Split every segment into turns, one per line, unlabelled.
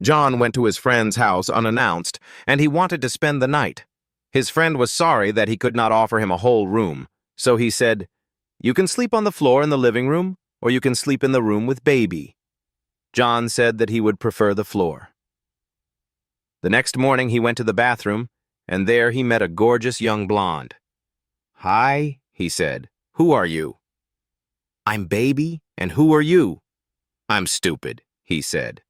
John went to his friend's house unannounced, and he wanted to spend the night. His friend was sorry that he could not offer him a whole room, so he said, "You can sleep on the floor in the living room, or you can sleep in the room with baby." John said that he would prefer the floor. The next morning he went to the bathroom, and there he met a gorgeous young blonde. "Hi," he said. "Who are you?" "I'm baby, and who are you?" "I'm stupid," he said.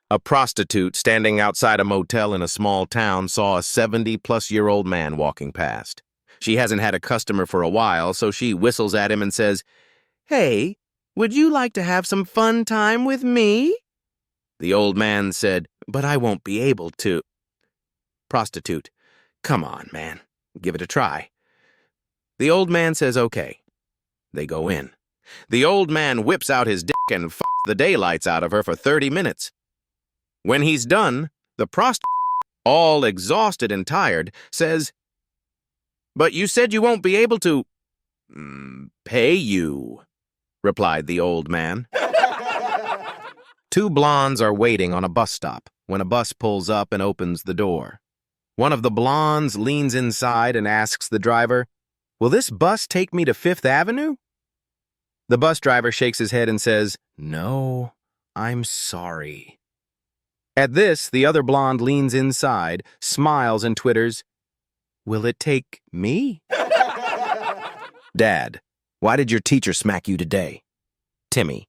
A prostitute standing outside a motel in a small town saw a 70-plus-year-old man walking past. She hasn't had a customer for a while, so she whistles at him and says, "Hey, would you like to have some fun time with me?" The old man said, "But I won't be able to." Prostitute, "Come on, man. Give it a try." The old man says, "Okay." They go in. The old man whips out his dick and fucks the daylights out of her for 30 minutes. When he's done, the prostitute, all exhausted and tired, says, "But you said you won't be able to—" "Pay you," replied the old man. Two blondes are waiting on a bus stop when a bus pulls up and opens the door. One of the blondes leans inside and asks the driver, "Will this bus take me to Fifth Avenue?" The bus driver shakes his head and says, "No, I'm sorry." At this, the other blonde leans inside, smiles, and twitters, "Will it take me?" "Dad, why did your teacher smack you today?" Timmy,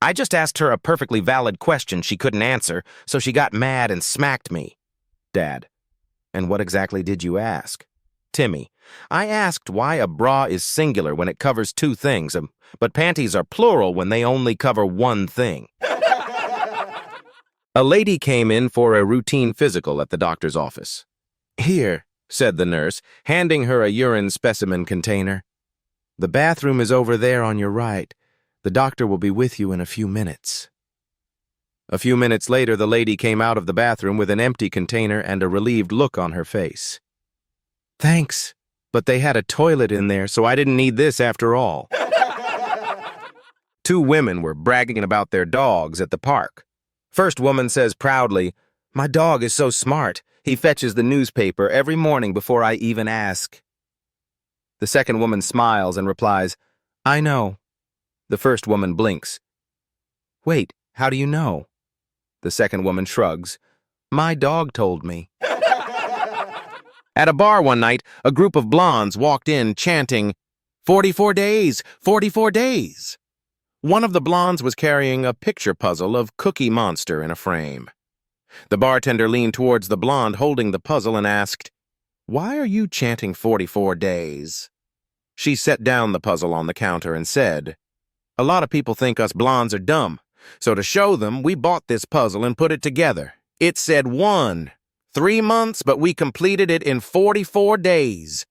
"I just asked her a perfectly valid question she couldn't answer, so she got mad and smacked me." Dad, "And what exactly did you ask?" Timmy, "I asked why a bra is singular when it covers two things, but panties are plural when they only cover one thing." A lady came in for a routine physical at the doctor's office. "Here," said the nurse, handing her a urine specimen container. "The bathroom is over there on your right. The doctor will be with you in a few minutes." A few minutes later, the lady came out of the bathroom with an empty container and a relieved look on her face. "Thanks, but they had a toilet in there, so I didn't need this after all." Two women were bragging about their dogs at the park. First woman says proudly, "My dog is so smart. He fetches the newspaper every morning before I even ask." The second woman smiles and replies, "I know." The first woman blinks. "Wait, how do you know?" The second woman shrugs. "My dog told me." At a bar one night, a group of blondes walked in chanting, "44 days, 44 days." One of the blondes was carrying a picture puzzle of Cookie Monster in a frame. The bartender leaned towards the blonde holding the puzzle and asked, "Why are you chanting 44 days?" She set down the puzzle on the counter and said, "A lot of people think us blondes are dumb, so to show them, we bought this puzzle and put it together. It said 3 months, but we completed it in 44 days.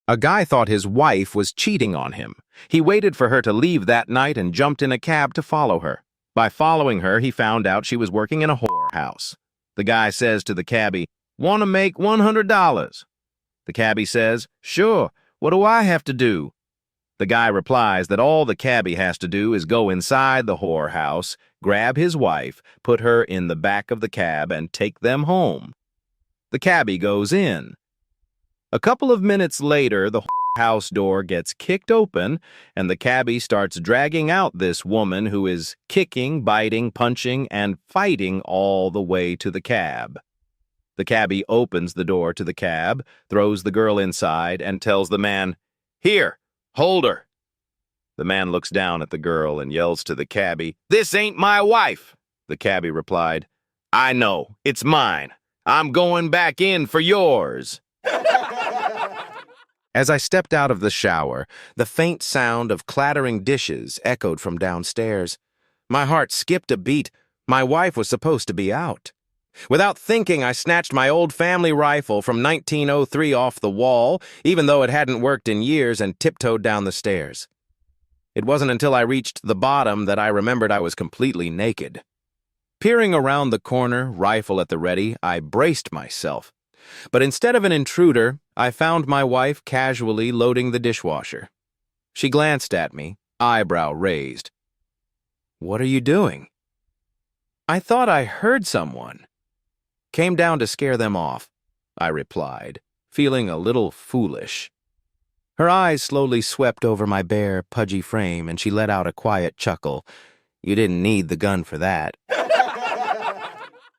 A guy thought his wife was cheating on him. He waited for her to leave that night and jumped in a cab to follow her. By following her, he found out she was working in a whorehouse. The guy says to the cabbie, "Want to make $100? The cabbie says, "Sure, what do I have to do?" The guy replies that all the cabbie has to do is go inside the whorehouse, grab his wife, put her in the back of the cab, and take them home. The cabbie goes in. A couple of minutes later, the whorehouse door gets kicked open, and the cabbie starts dragging out this woman who is kicking, biting, punching, and fighting all the way to the cab. The cabbie opens the door to the cab, throws the girl inside, and tells the man, "Here, hold her." The man looks down at the girl and yells to the cabbie, "This ain't my wife." The cabbie replied, "I know, it's mine. I'm going back in for yours." As I stepped out of the shower, the faint sound of clattering dishes echoed from downstairs. My heart skipped a beat. My wife was supposed to be out. Without thinking, I snatched my old family rifle from 1903 off the wall, even though it hadn't worked in years, and tiptoed down the stairs. It wasn't until I reached the bottom that I remembered I was completely naked. Peering around the corner, rifle at the ready, I braced myself. But instead of an intruder, I found my wife casually loading the dishwasher. She glanced at me, eyebrow raised. "What are you doing?" "I thought I heard someone." "Came down to scare them off," I replied, feeling a little foolish. Her eyes slowly swept over my bare, pudgy frame, and she let out a quiet chuckle. "You didn't need the gun for that."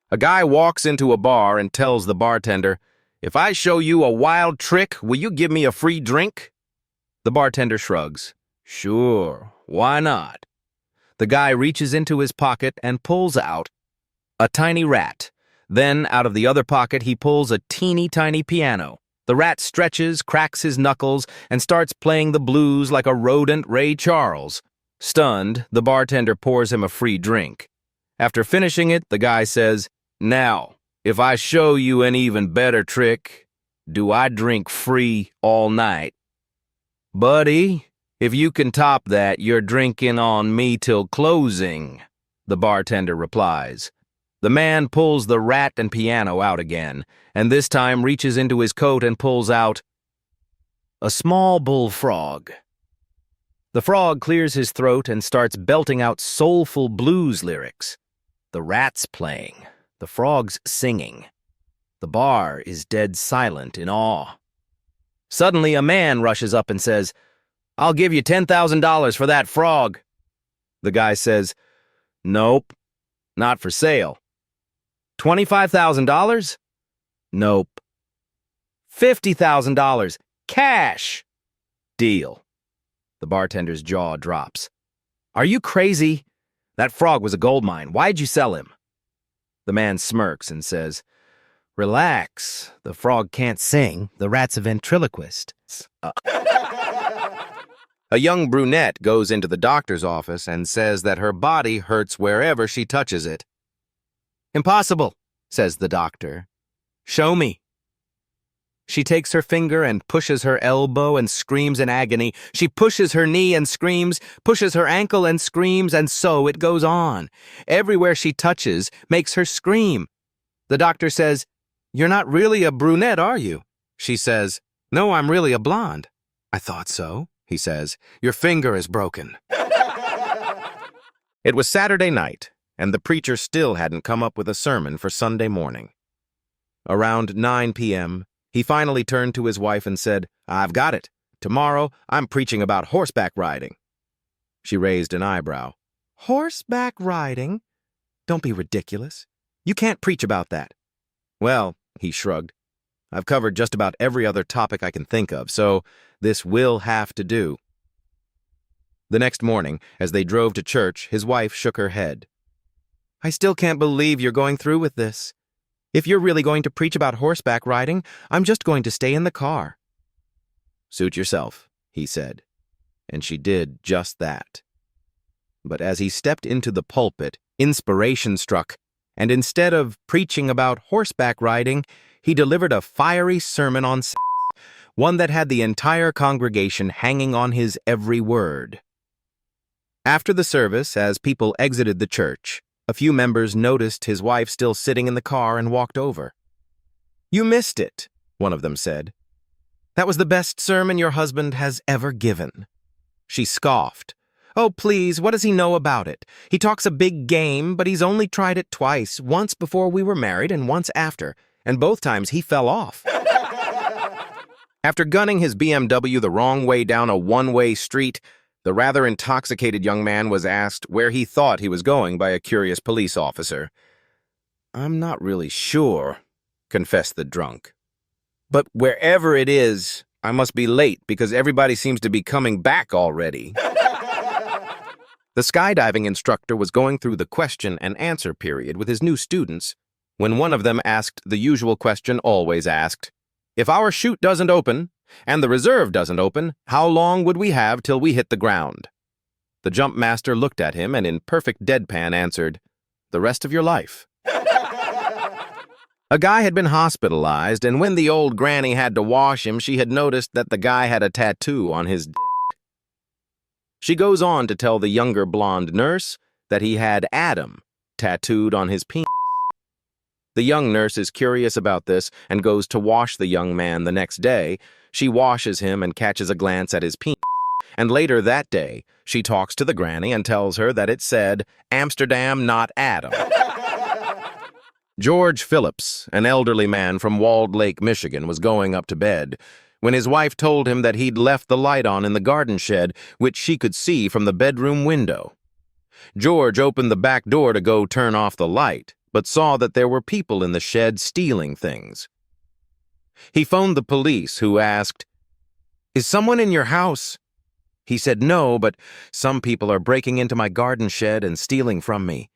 A guy walks into a bar and tells the bartender, "If I show you a wild trick, will you give me a free drink?" The bartender shrugs. "Sure, why not?" The guy reaches into his pocket and pulls out a tiny rat. Then, out of the other pocket, he pulls a teeny-tiny piano. The rat stretches, cracks his knuckles, and starts playing the blues like a rodent Ray Charles. Stunned, the bartender pours him a free drink. After finishing it, the guy says, "Now, if I show you an even better trick, do I drink free all night?" "Buddy, if you can top that, you're drinking on me till closing," the bartender replies. The man pulls the rat and piano out again, and this time reaches into his coat and pulls out a small bullfrog. The frog clears his throat and starts belting out soulful blues lyrics. The rat's playing, the frog's singing. The bar is dead silent in awe. Suddenly, a man rushes up and says, "I'll give you $10,000 for that frog." The guy says, "Nope, not for sale." $25,000? Nope. $50,000, cash. Deal. The bartender's jaw drops. "Are you crazy? That frog was a gold mine. Why'd you sell him?" The man smirks and says, "Relax. The frog can't sing. The rat's a ventriloquist." A young brunette goes into the doctor's office and says that her body hurts wherever she touches it. "Impossible," says the doctor. "Show me." She takes her finger and pushes her elbow and screams in agony. She pushes her knee and screams, pushes her ankle and screams, and so it goes on. Everywhere she touches makes her scream. The doctor says, "You're not really a brunette, are you?" She says, "No, I'm really a blonde." "I thought so," he says. "Your finger is broken." It was Saturday night, and the preacher still hadn't come up with a sermon for Sunday morning. Around 9 p.m., he finally turned to his wife and said, "I've got it. Tomorrow, I'm preaching about horseback riding." She raised an eyebrow. "Horseback riding? Don't be ridiculous. You can't preach about that." "Well," he shrugged, "I've covered just about every other topic I can think of, so this will have to do." The next morning, as they drove to church, his wife shook her head. "I still can't believe you're going through with this. If you're really going to preach about horseback riding, I'm just going to stay in the car." "Suit yourself," he said, and she did just that. But as he stepped into the pulpit, inspiration struck, and instead of preaching about horseback riding, he delivered a fiery sermon on sex, one that had the entire congregation hanging on his every word. After the service, as people exited the church, a few members noticed his wife still sitting in the car and walked over. "You missed it," one of them said. "That was the best sermon your husband has ever given." She scoffed. "Oh, please, what does he know about it? He talks a big game, but he's only tried it twice, once before we were married and once after, and both times he fell off." After gunning his BMW the wrong way down a one-way street, the rather intoxicated young man was asked where he thought he was going by a curious police officer. "I'm not really sure," confessed the drunk. "But wherever it is, I must be late because everybody seems to be coming back already." The skydiving instructor was going through the question and answer period with his new students when one of them asked the usual question always asked, "If our chute doesn't open, and the reserve doesn't open, how long would we have till we hit the ground?" The jump master looked at him and in perfect deadpan answered, "The rest of your life." A guy had been hospitalized, and when the old granny had to wash him, she had noticed that the guy had a tattoo on his dick. She goes on to tell the younger blonde nurse that he had Adam tattooed on his penis. The young nurse is curious about this and goes to wash the young man the next day. She washes him and catches a glance at his penis, And later that day, she talks to the granny and tells her that it said, Amsterdam, not Adam. George Phillips, an elderly man from Walled Lake, Michigan, was going up to bed when his wife told him that he'd left the light on in the garden shed, which she could see from the bedroom window. George opened the back door to go turn off the light, but saw that there were people in the shed stealing things. He phoned the police, who asked, "Is someone in your house?" He said no, but some people are breaking into my garden shed and stealing from me.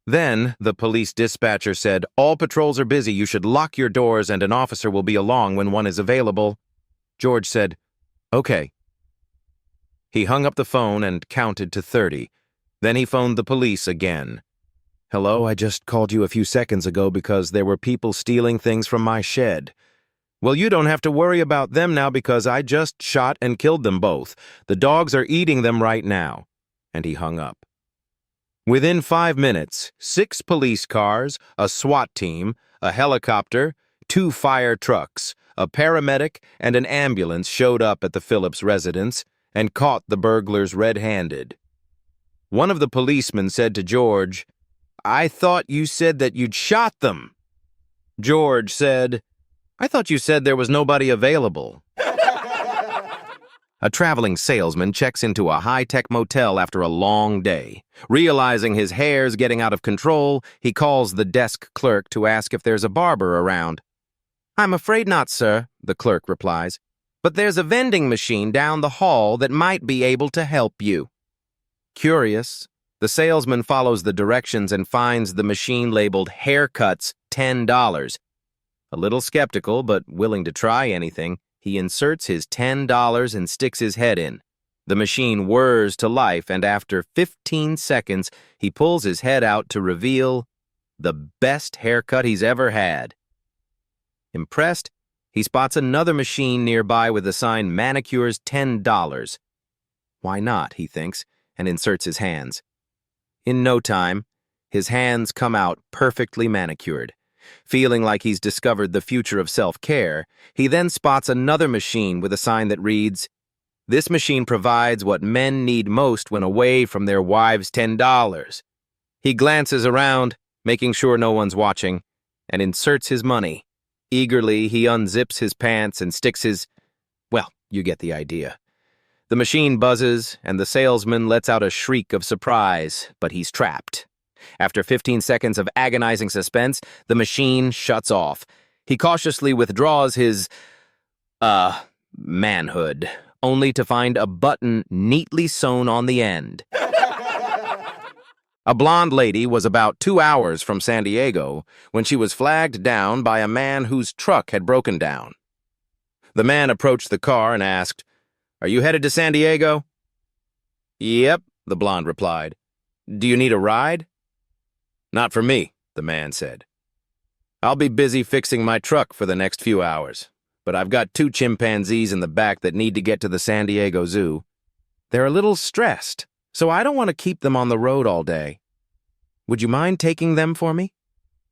Then the police dispatcher said, "All patrols are busy. You should lock your doors and an officer will be along when one is available." George said, "Okay." He hung up the phone and counted to 30. Then he phoned the police again. "Hello, I just called you a few seconds ago because there were people stealing things from my shed." "Well, you don't have to worry about them now because I just shot and killed them both. The dogs are eating them right now." And he hung up. Within 5 minutes, 6 police cars, a SWAT team, a helicopter, 2 fire trucks, a paramedic, and an ambulance showed up at the Phillips residence and caught the burglars red-handed. One of the policemen said to George, "I thought you said that you'd shot them." George said, "I thought you said there was nobody available." A traveling salesman checks into a high-tech motel after a long day. Realizing his hair's getting out of control, he calls the desk clerk to ask if there's a barber around. "I'm afraid not, sir," the clerk replies, "but there's a vending machine down the hall that might be able to help you." Curious, the salesman follows the directions and finds the machine labeled "Haircuts, $10. A little skeptical, but willing to try anything, he inserts his $10 and sticks his head in. The machine whirs to life, and after 15 seconds, he pulls his head out to reveal the best haircut he's ever had. Impressed, he spots another machine nearby with the sign "Manicures, $10. Why not, he thinks, and inserts his hands. In no time, his hands come out perfectly manicured. Feeling like he's discovered the future of self-care, he then spots another machine with a sign that reads, "This machine provides what men need most when away from their wives' $10. He glances around, making sure no one's watching, and inserts his money. Eagerly, he unzips his pants and sticks his... well, you get the idea. The machine buzzes, and the salesman lets out a shriek of surprise, but he's trapped. After 15 seconds of agonizing suspense, the machine shuts off. He cautiously withdraws his, manhood, only to find a button neatly sewn on the end. A blonde lady was about 2 hours from San Diego when she was flagged down by a man whose truck had broken down. The man approached the car and asked, "Are you headed to San Diego?" "Yep," the blonde replied. "Do you need a ride?" "Not for me," the man said. "I'll be busy fixing my truck for the next few hours, but I've got 2 chimpanzees in the back that need to get to the San Diego Zoo. They're a little stressed, so I don't want to keep them on the road all day. Would you mind taking them for me?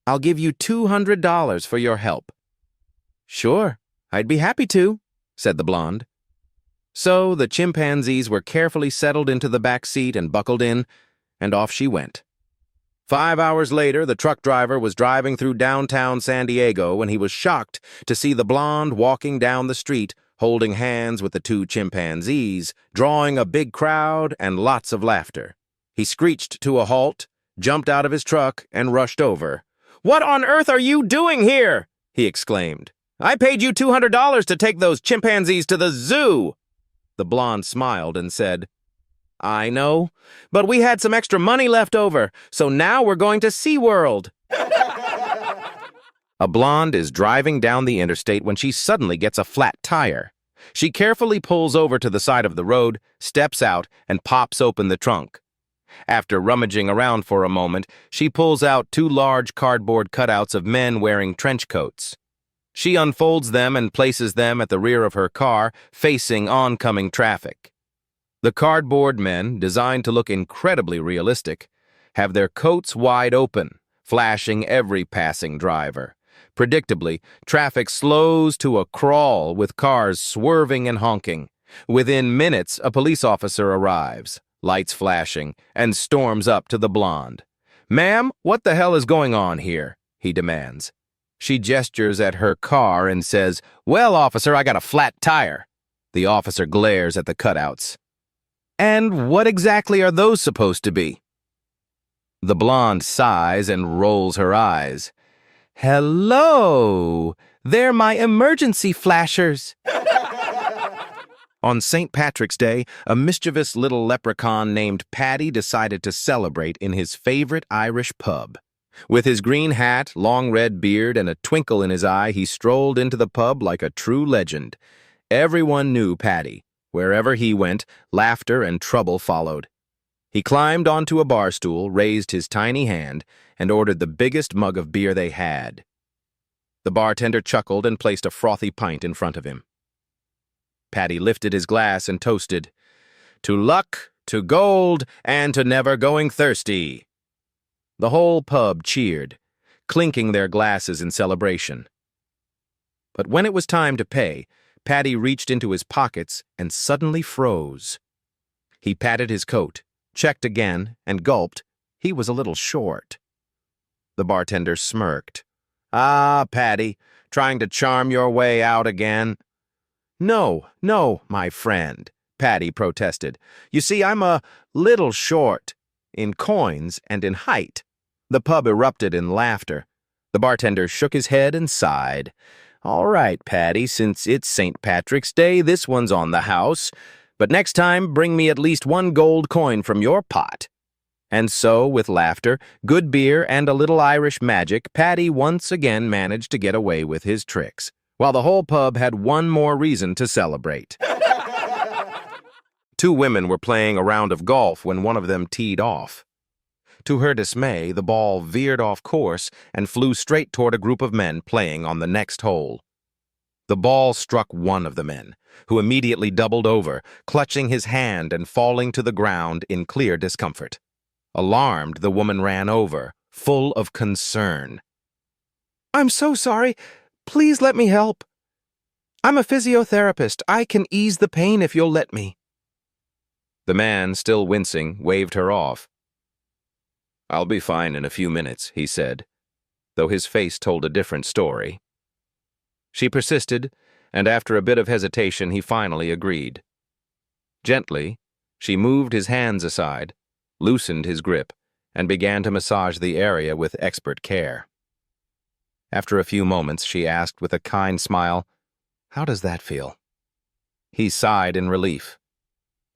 I'll give you $200 for your help." "Sure, I'd be happy to," said the blonde. So the chimpanzees were carefully settled into the back seat and buckled in, and off she went. 5 hours later, the truck driver was driving through downtown San Diego when he was shocked to see the blonde walking down the street, holding hands with the 2 chimpanzees, drawing a big crowd and lots of laughter. He screeched to a halt, jumped out of his truck, and rushed over. "What on earth are you doing here?" he exclaimed. "I paid you $200 to take those chimpanzees to the zoo." The blonde smiled and said, "I know, but we had some extra money left over, so now we're going to SeaWorld." A blonde is driving down the interstate when she suddenly gets a flat tire. She carefully pulls over to the side of the road, steps out, and pops open the trunk. After rummaging around for a moment, she pulls out 2 large cardboard cutouts of men wearing trench coats. She unfolds them and places them at the rear of her car, facing oncoming traffic. The cardboard men, designed to look incredibly realistic, have their coats wide open, flashing every passing driver. Predictably, traffic slows to a crawl with cars swerving and honking. Within minutes, a police officer arrives, lights flashing, and storms up to the blonde. "Ma'am, what the hell is going on here?" he demands. She gestures at her car and says, "Well, officer, I got a flat tire." The officer glares at the cutouts. "And what exactly are those supposed to be?" The blonde sighs and rolls her eyes. "Hello! They're my emergency flashers." On St. Patrick's Day, a mischievous little leprechaun named Paddy decided to celebrate in his favorite Irish pub. With his green hat, long red beard, and a twinkle in his eye, he strolled into the pub like a true legend. Everyone knew Paddy. Wherever he went, laughter and trouble followed. He climbed onto a bar stool, raised his tiny hand, and ordered the biggest mug of beer they had. The bartender chuckled and placed a frothy pint in front of him. Paddy lifted his glass and toasted, "To luck, to gold, and to never going thirsty." The whole pub cheered, clinking their glasses in celebration. But when it was time to pay, Paddy reached into his pockets and suddenly froze. He patted his coat, checked again, and gulped. He was a little short. The bartender smirked. "Ah, Paddy, trying to charm your way out again?" No, my friend," Paddy protested. "You see, I'm a little short, in coins and in height." The pub erupted in laughter. The bartender shook his head and sighed. "All right, Paddy, since it's St. Patrick's Day, this one's on the house. But next time, bring me at least one gold coin from your pot." And so, with laughter, good beer, and a little Irish magic, Paddy once again managed to get away with his tricks, while the whole pub had one more reason to celebrate. Two women were playing a round of golf when one of them teed off. To her dismay, the ball veered off course and flew straight toward a group of men playing on the next hole. The ball struck one of the men, who immediately doubled over, clutching his hand and falling to the ground in clear discomfort. Alarmed, the woman ran over, full of concern. "I'm so sorry. Please let me help. I'm a physiotherapist. I can ease the pain if you'll let me." The man, still wincing, waved her off. "I'll be fine in a few minutes," he said, though his face told a different story. She persisted, and after a bit of hesitation, he finally agreed. Gently, she moved his hands aside, loosened his grip, and began to massage the area with expert care. After a few moments, she asked with a kind smile, "How does that feel?" He sighed in relief.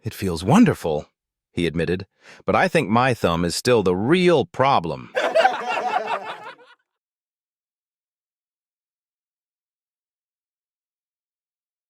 "It feels wonderful," he admitted, "but I think my thumb is still the real problem."